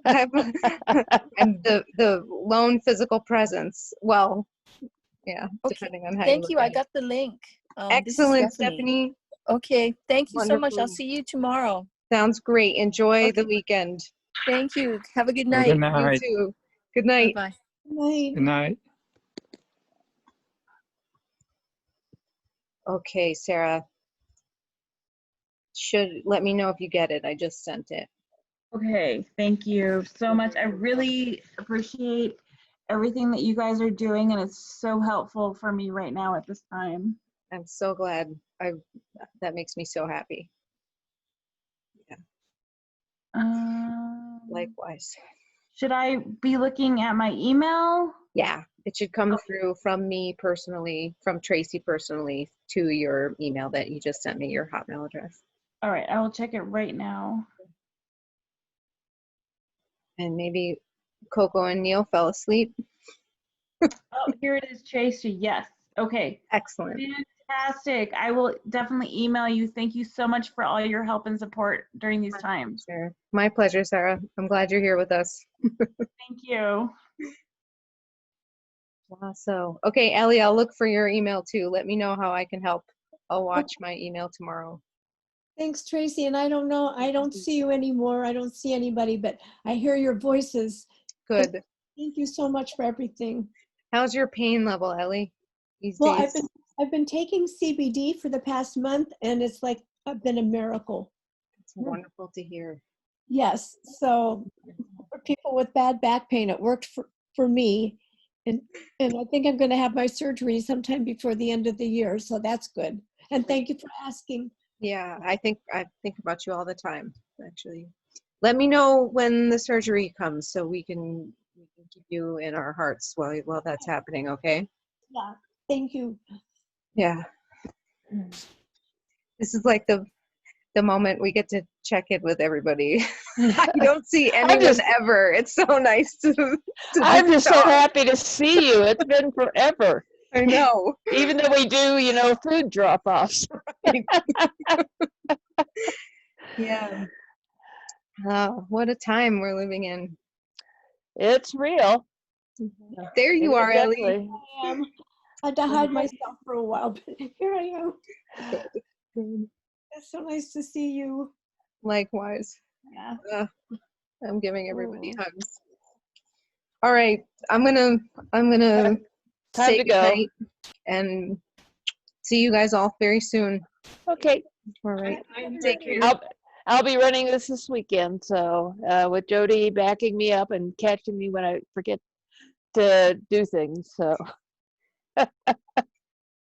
I'm the lone physical presence. Well, yeah, Okay. depending on how Thank you you. look I at it. got the link. Excellent, Stephanie. Okay. Thank you so much. I'll Wonderful. see you tomorrow. Sounds great. Enjoy the weekend. Thank you. Have a good Have a night. good night. You too. Good night. Bye-bye. Night. Good night. Okay, Sarah. Should let me know if you get it. I just sent it. Okay, thank you so much. I really appreciate everything that you guys are doing, and it's so helpful for me right now at this time. I'm so glad. That makes me so happy. Yeah. Likewise. Should I be looking at my email? Yeah, it should come through from me personally, from Tracy personally, to your email that you just sent me, your Hotmail address. All right, I will check it right now. And maybe Coco and Neil fell asleep. Oh, here it is, Tracy. Yes. Okay. Excellent. Fantastic. I will definitely email you. Thank you so much for all your help and support during these times. Sure. My pleasure, Sarah. I'm glad you're here with us. Thank you. So, okay, Ellie, I'll look for your email too. Let me know how I can help. I'll watch my email tomorrow. Thanks, Tracy. And I don't know, I don't see you anymore. I don't see anybody, but I hear your voices. Good. Thank you so much for everything. How's your pain level, Ellie, these Well, days? I've been taking CBD for the past month, and it's like been a miracle. It's wonderful to hear. Yes. So for people with bad back pain, it worked for me. And I think I'm going to have my surgery sometime before the end of the year. So that's good. And thank you for asking. Yeah, I think about you all the time, actually. Let me know when the surgery comes so we can keep you in our hearts while that's happening, okay? Yeah. Thank you. Yeah. This is like the moment we get to check in with everybody. I don't see anyone ever. It's so nice to I'm just so talk. happy to see you. It's been forever. I know. Even though we do, food drop-offs. Yeah. What a time we're living in. It's real. There you are, Ellie. I am. I had to hide myself for a while, but here I am. It's so nice to see you. Likewise. Yeah. I'm giving everybody hugs. All right, I'm gonna say to go. goodnight and see you guys all very soon. Okay. All right. Take care. I'll be running this weekend, so with Jody backing me up and catching me when I forget to do things. So